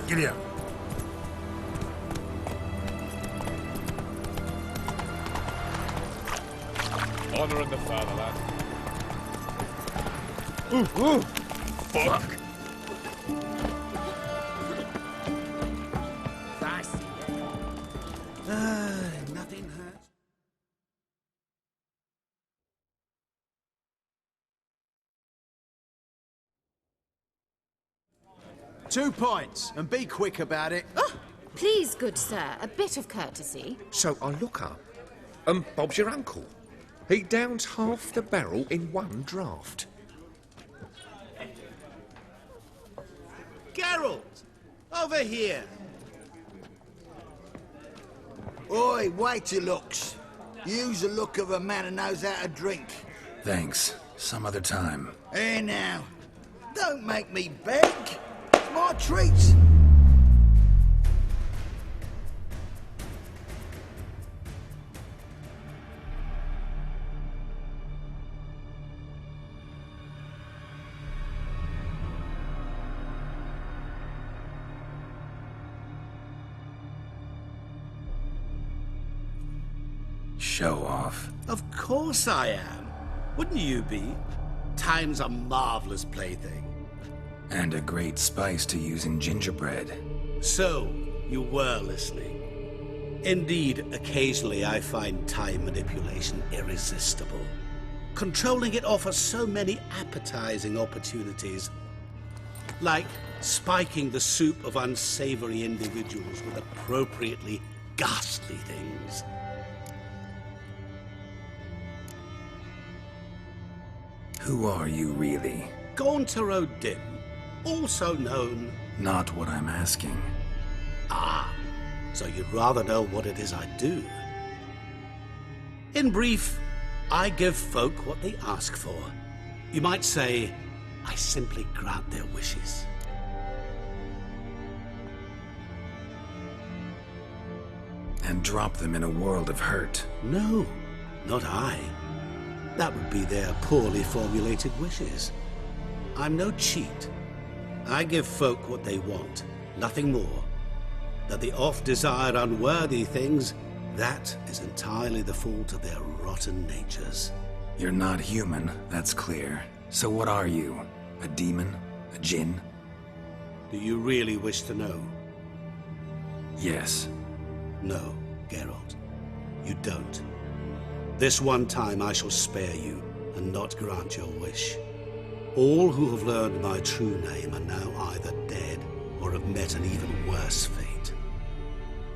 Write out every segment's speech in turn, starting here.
Giddy up. Honouring the fatherland. Ooh. Fuck. Nothing hurts. Two points, and be quick about it. Oh, please, good sir, a bit of courtesy. So I look up, and Bob's your uncle. He downs half the barrel in one draught. Geralt! Over here! Oi, wait your looks. Use the look of a man who knows how to drink. Thanks. Some other time. Here now. Don't make me beg. It's my treat. Show off. Of course I am. Wouldn't you be? Time's a marvelous plaything. And a great spice to use in gingerbread. So, you were listening. Indeed, occasionally I find time manipulation irresistible. Controlling it offers so many appetizing opportunities. Like spiking the soup of unsavory individuals with appropriately ghastly things. Who are you, really? Gaunter O'Dim, also known... Not what I'm asking. Ah, so you'd rather know what it is I do. In brief, I give folk what they ask for. You might say, I simply grant their wishes. And drop them in a world of hurt. No, not I. That would be their poorly formulated wishes. I'm no cheat. I give folk what they want, nothing more. That they oft desire unworthy things, that is entirely the fault of their rotten natures. You're not human, that's clear. So what are you? A demon? A djinn? Do you really wish to know? Yes. No, Geralt. You don't. This one time I shall spare you, and not grant your wish. All who have learned my true name are now either dead, or have met an even worse fate.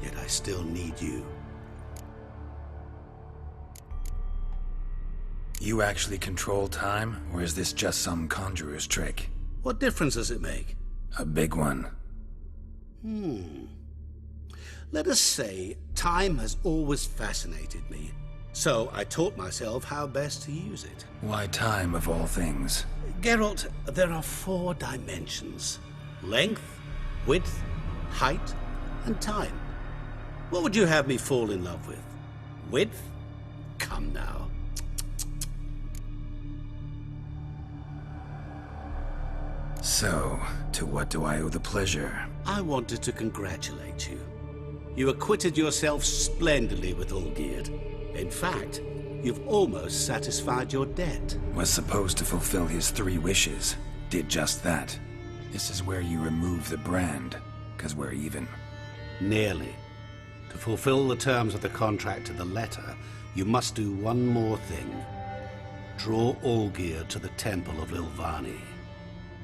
Yet I still need you. You actually control time, or is this just some conjurer's trick? What difference does it make? A big one. Let us say, time has always fascinated me. So I taught myself how best to use it. Why time, of all things? Geralt, there are 4 dimensions. Length, width, height, and time. What would you have me fall in love with? Width? Come now. So, to what do I owe the pleasure? I wanted to congratulate you. You acquitted yourself splendidly with Olgierd. In fact, you've almost satisfied your debt. Was supposed to fulfill his 3 wishes. Did just that. This is where you remove the brand, 'cause we're even. Nearly. To fulfill the terms of the contract to the letter, you must do one more thing. Draw Olgierd to the Temple of Lilvani.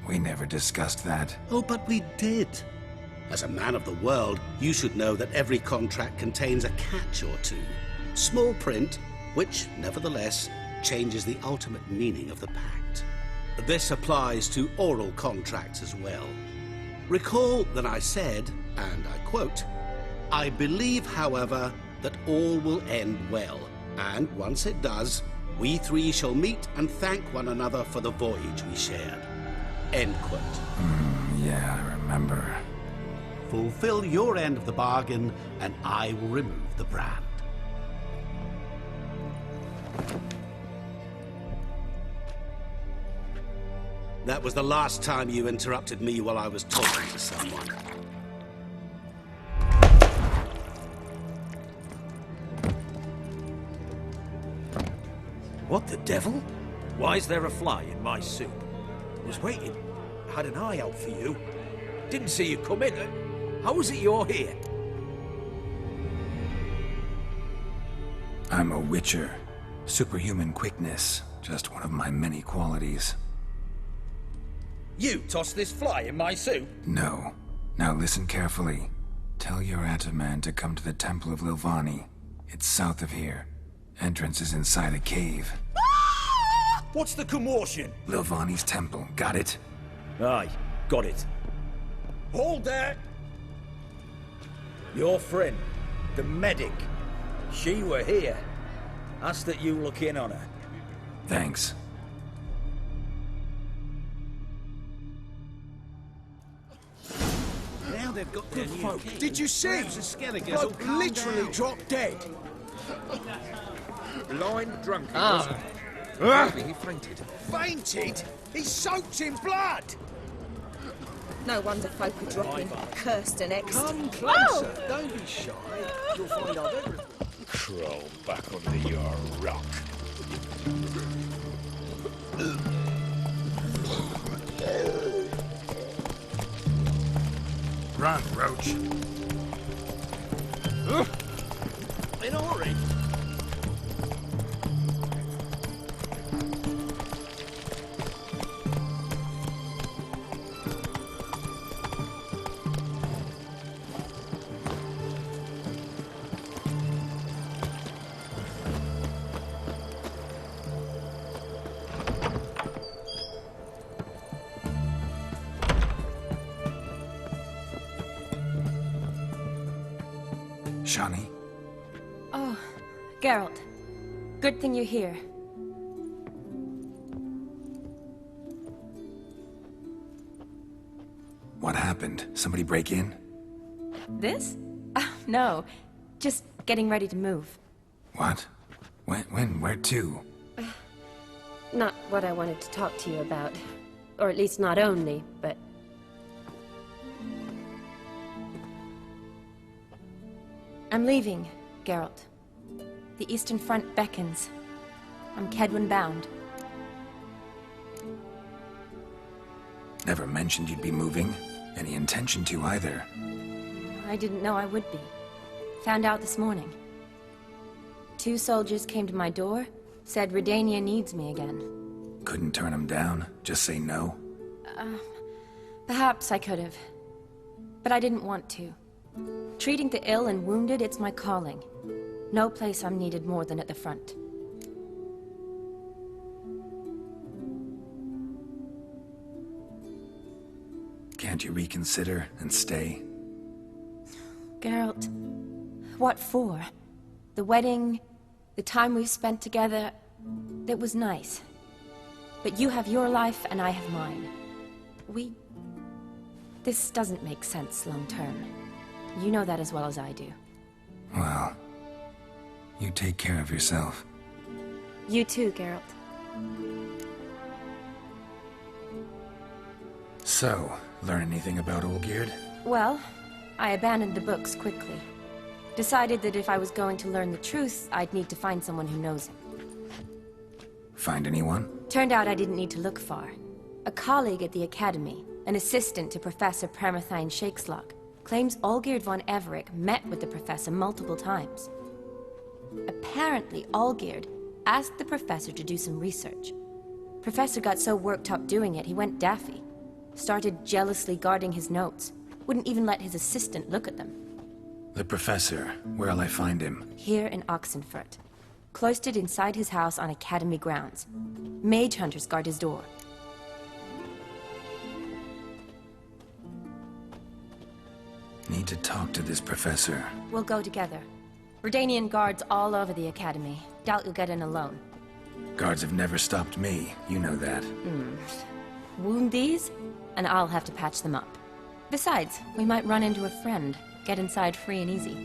We never discussed that. Oh, but we did. As a man of the world, you should know that every contract contains a catch or two. Small print, which, nevertheless, changes the ultimate meaning of the pact. This applies to oral contracts as well. Recall that I said, and I quote, "I believe, however, that all will end well, and once it does, we 3 shall meet and thank one another for the voyage we shared." End quote. Yeah, I remember. Fulfill your end of the bargain, and I will remove the brand. That was the last time you interrupted me while I was talking to someone. What the devil? Why is there a fly in my soup? Was waiting. Had an eye out for you. Didn't see you come in. How is it you're here? I'm a witcher. Superhuman quickness, just one of my many qualities. You tossed this fly in my soup? No. Now listen carefully. Tell your Ataman to come to the Temple of Lilvani. It's south of here. Entrance is inside a cave. What's the commotion? Lilvani's temple, got it? Aye, got it. Hold there! Your friend, the medic, she were here. Ask that you look in on her. Thanks. Now they've got their new king. Did you see? Perhaps the Skelligers will Bloke calm literally down. dropped dead. Blind drunk, he was. Maybe he fainted. Fainted? He's soaked in blood. No wonder folk are dropping. Cursed and exed. Come closer. Don't be shy. You'll find out everything. Crawl back under your rock. Run, Roach. In a hurry. Shani? Oh, Geralt. Good thing you're here. What happened? Somebody break in? This? No. Just getting ready to move. What? When? Where to? Not what I wanted to talk to you about. Or at least not only, but... I'm leaving, Geralt. The Eastern Front beckons. I'm Kedwin bound. Never mentioned you'd be moving. Any intention to either. I didn't know I would be. Found out this morning. 2 soldiers came to my door, said Redania needs me again. Couldn't turn him down? Just say no? Perhaps I could have. But I didn't want to. Treating the ill and wounded, it's my calling. No place I'm needed more than at the front. Can't you reconsider and stay? Geralt, what for? The wedding, the time we've spent together, it was nice. But you have your life and I have mine. This doesn't make sense long term. You know that as well as I do. Well, you take care of yourself. You too, Geralt. So, learn anything about Olgierd? Well, I abandoned the books quickly. Decided that if I was going to learn the truth, I'd need to find someone who knows him. Find anyone? Turned out I didn't need to look far. A colleague at the Academy, an assistant to Professor Permathine Shakeslok, claims Olgierd von Everec met with the professor multiple times. Apparently, Olgierd asked the professor to do some research. Professor got so worked up doing it, he went daffy. Started jealously guarding his notes. Wouldn't even let his assistant look at them. The professor. Where'll I find him? Here in Oxenfurt. Cloistered inside his house on Academy grounds. Mage hunters guard his door. Need to talk to this professor. We'll go together. Redanian guards all over the Academy. Doubt you'll get in alone. Guards have never stopped me. You know that. Wound these, and I'll have to patch them up. Besides, we might run into a friend. Get inside free and easy.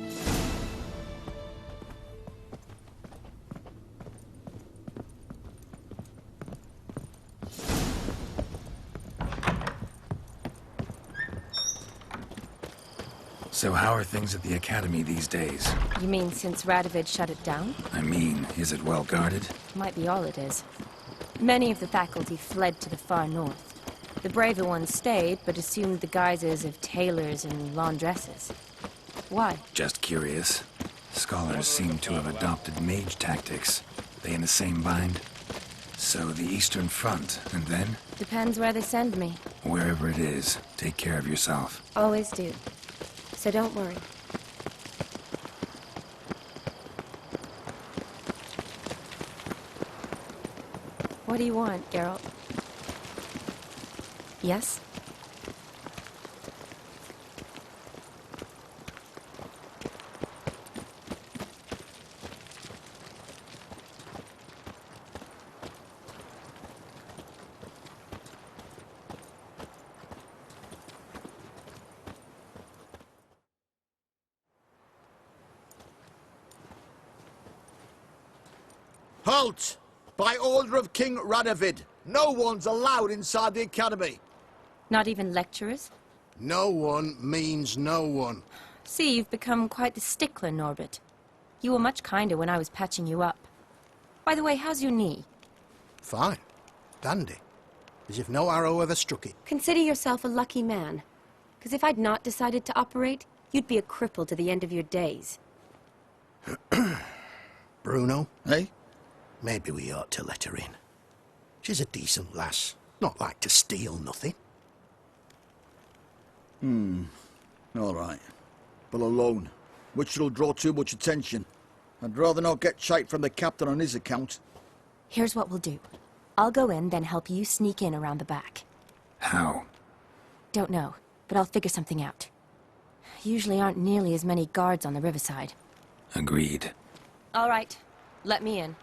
So how are things at the Academy these days? You mean since Radovid shut it down? I mean, is it well guarded? Might be all it is. Many of the faculty fled to the far north. The braver ones stayed, but assumed the guises of tailors and laundresses. Why? Just curious. Scholars seem to have adopted mage tactics. They in the same bind? So the Eastern Front, and then? Depends where they send me. Wherever it is, take care of yourself. Always do. So don't worry. What do you want, Geralt? Yes? Halt! By order of King Radovid, no one's allowed inside the Academy. Not even lecturers? No one means no one. See, you've become quite the stickler, Norbert. You were much kinder when I was patching you up. By the way, how's your knee? Fine. Dandy. As if no arrow ever struck it. Consider yourself a lucky man. Because if I'd not decided to operate, you'd be a cripple to the end of your days. Bruno, eh? Maybe we ought to let her in. She's a decent lass. Not like to steal nothing. All right. But alone, which will draw too much attention. I'd rather not get shite from the captain on his account. Here's what we'll do. I'll go in, then help you sneak in around the back. How? Don't know, but I'll figure something out. Usually aren't nearly as many guards on the riverside. Agreed. All right, let me in.